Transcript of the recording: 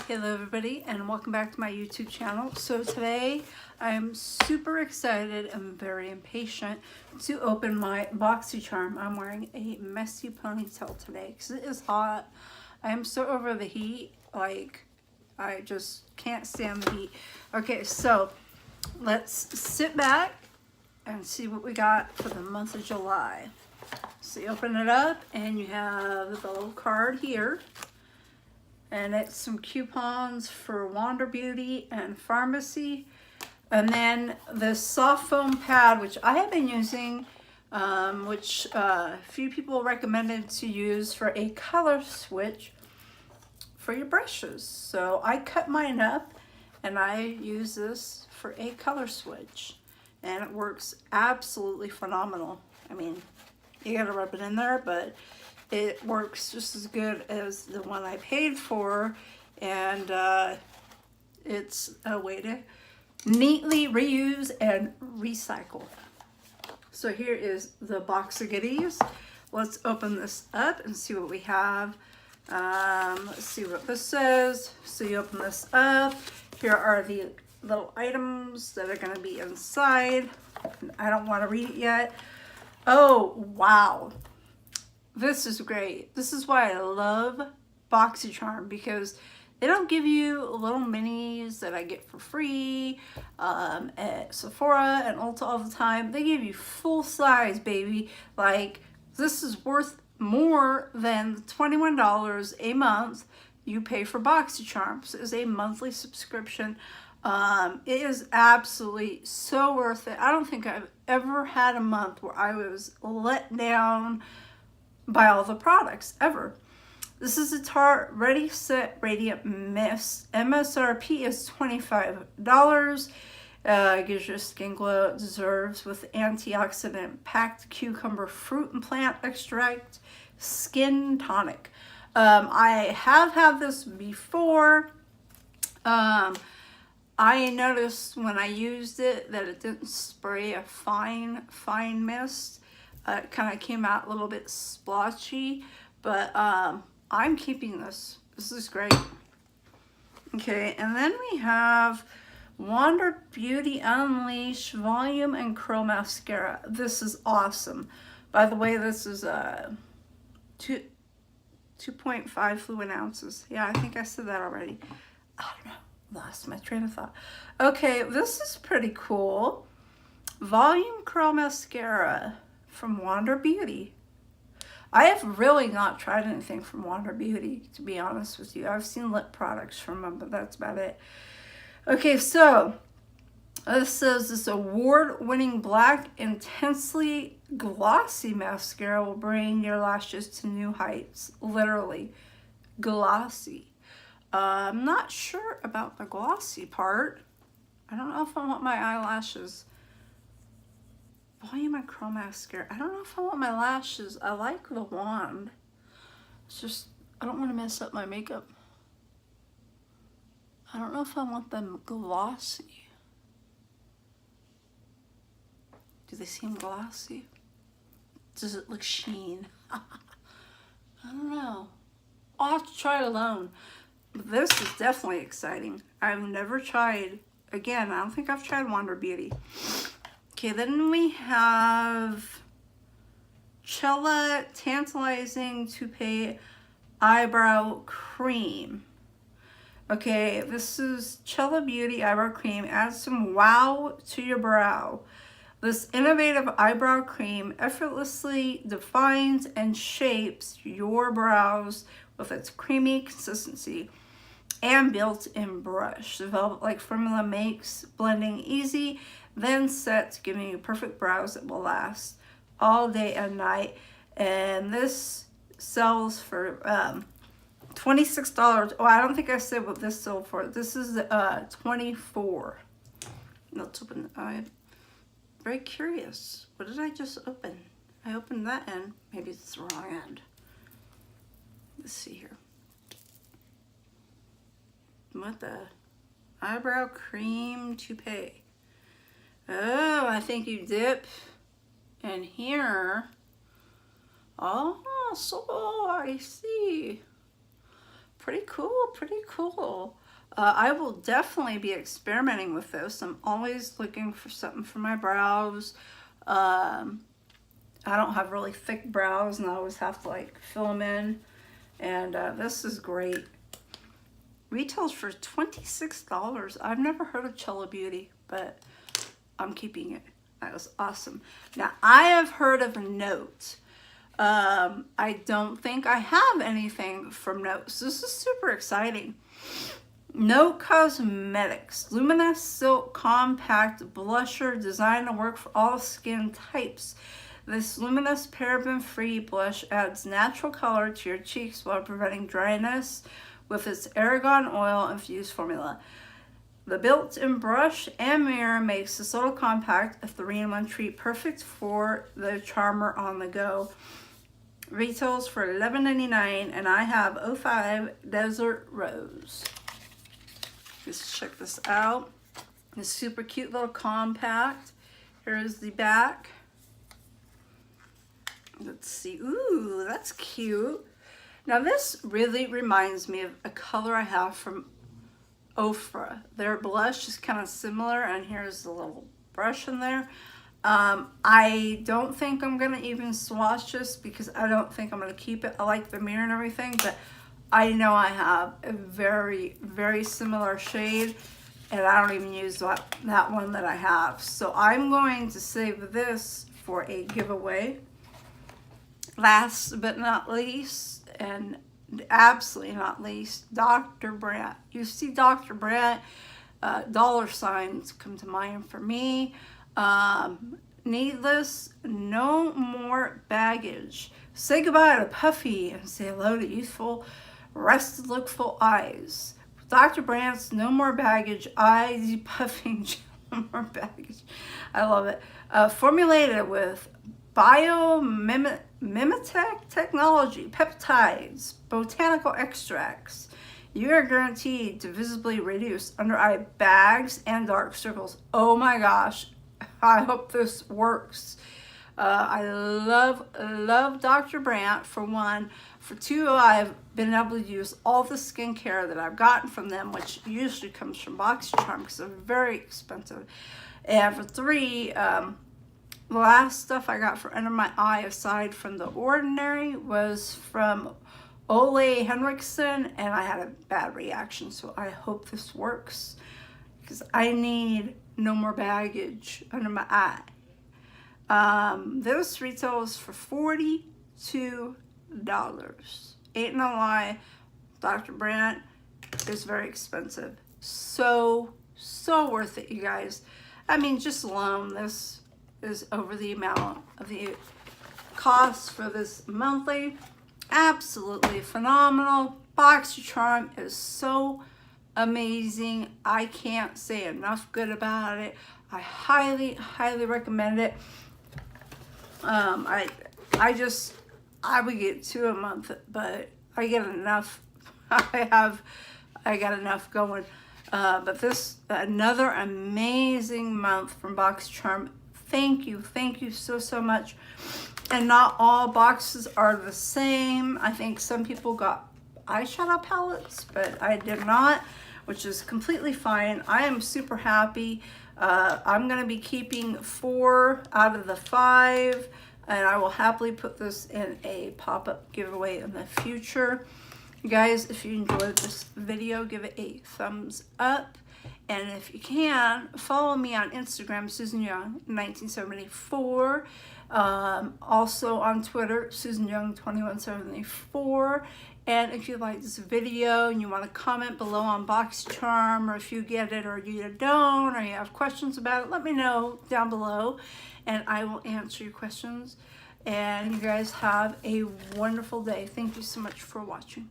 Hello everybody and welcome back to my YouTube channel. So today I'm super excited and very impatient to open my Boxycharm. I'm wearing a messy ponytail today because it is hot. I am so over the heat, like I just can't stand the heat. Okay, so let's sit back and see what we got for the month of July. So you open it up and you have the little card here. And it's some coupons for Wander Beauty and Pharmacy. And then the soft foam pad, which I have been using, which a few people recommended to use for a color switch for your brushes. So I cut mine up and I use this for a color switch. And it works absolutely phenomenal. I mean, you gotta rub it in there, but it works just as good as the one I paid for, and it's a way to neatly reuse and recycle. So here is the box of goodies. Let's open this up and see what we have. Let's see what this says. So you open this up. Here are the little items that are going to be inside. I don't want to read it yet. Oh, wow. This is great. This is why I love Boxycharm, because they don't give you little minis that I get for free at Sephora and Ulta all the time. They give you full size, baby. Like, this is worth more than $21 a month you pay for Boxycharm. So it's a monthly subscription. It is absolutely so worth it. I don't think I've ever had a month where I was let down by all the products ever. This is a Tarte Ready Set Radiant Mist. MSRP is $25. Gives your skin glow it deserves with antioxidant packed cucumber fruit and plant extract skin tonic. I have had this before. I noticed when I used it that it didn't spray a fine mist. It kind of came out a little bit splotchy, but I'm keeping this. This is great. Okay, and then we have Wander Beauty Unleashed Volume and Curl Mascara. This is awesome. By the way, this is 2.5 fluid ounces. Yeah, I think I said that already. I don't know. Lost my train of thought. Okay, this is pretty cool. Volume Curl Mascara from Wander Beauty. I have really not tried anything from Wander Beauty, to be honest with you. I've seen lip products from them, but that's about it. Okay, so this says this award-winning black, intensely glossy mascara will bring your lashes to new heights. Literally, glossy. I'm not sure about the glossy part. I don't know if I want my eyelashes. Volume and Curl Mascara. I don't know if I want my lashes. I like the wand. It's just, I don't want to mess up my makeup. I don't know if I want them glossy. Do they seem glossy? Does it look sheen? I don't know. I'll have to try it alone. But this is definitely exciting. I've never tried, again, I don't think I've tried Wander Beauty. Okay, then we have Cella Tantalizing Toupee Eyebrow Cream. Okay, this is Cella Beauty Eyebrow Cream. Add some wow to your brow. This innovative eyebrow cream effortlessly defines and shapes your brows with its creamy consistency and built-in brush. The velvet-like formula makes blending easy, then set, giving you perfect brows that will last all day and night. And this sells for $26. Oh, I don't think I said what this sold for. This is $24. Let's open. I'm very curious. What did I just open? I opened that end. Maybe it's the wrong end. Let's see here. What the? Eyebrow cream toupee. Oh, I think you dip in here. Oh, so I see. pretty cool, pretty cool. I will definitely be experimenting with this. I'm always looking for something for my brows. I don't have really thick brows, and I always have to like fill them in. And this is great. Retails for $26. I've never heard of Cello Beauty, but I'm keeping it. That was awesome. Now, I have heard of Note. I don't think I have anything from Note. So this is super exciting. Note Cosmetics Luminous Silk Compact Blusher designed to work for all skin types. This luminous paraben-free blush adds natural color to your cheeks while preventing dryness with its argan oil infused formula. The built-in brush and mirror makes this little compact a 3-in-1 treat perfect for the charmer on the go. Retails for $11.99, and I have 05 Desert Rose. Let's check this out. This super cute little compact. Here's the back. Let's see. Ooh, that's cute. Now this really reminds me of a color I have from Ofra. Their blush is kind of similar, and here's the little brush in there. I don't think I'm gonna even swatch this because I don't think I'm gonna keep it. I like the mirror and everything, but I know I have a very, very similar shade, and I don't even use that one that I have. So I'm going to save this for a giveaway. Last but not least, and absolutely not least, Dr. Brandt. You see Dr. Brandt, dollar signs come to mind for me. Needless, no more baggage. Say goodbye to puffy and say hello to youthful, rested lookful eyes. Dr. Brandt's no more baggage, eyes puffing, no more baggage. I love it. Formulated with biomimetic technology, peptides, botanical extracts, you are guaranteed to visibly reduce under eye bags and dark circles. Oh my gosh, I hope this works. I love Dr. Brandt for one. For two, I've been able to use all the skincare that I've gotten from them, which usually comes from Boxycharm because they're very expensive. And for three, the last stuff I got for under my eye, aside from the ordinary, was from Ole Henriksen, and I had a bad reaction. So I hope this works because I need no more baggage under my eye. This retails for $42. Ain't no lie, Dr. Brandt is very expensive. So worth it, you guys. I mean, just alone, this is over the amount of the cost for this monthly. Absolutely phenomenal. Boxycharm is so amazing. I can't say enough good about it. I highly recommend it. I would get 2 a month, but I get enough. I got enough going. But this, another amazing month from Boxycharm. Thank you so much. And not all boxes are the same. I think some people got eyeshadow palettes, but I did not, which is completely fine. I am super happy. I'm gonna be keeping 4 out of the 5, and I will happily put this in a pop-up giveaway in the future. You guys, if you enjoyed this video, give it a thumbs up. And if you can, follow me on Instagram, Susan Young 1974. Also on Twitter, Susan Young 2174. And if you like this video and you want to comment below on Boxycharm, or if you get it or you don't, or you have questions about it, let me know down below and I will answer your questions. And you guys have a wonderful day. Thank you so much for watching.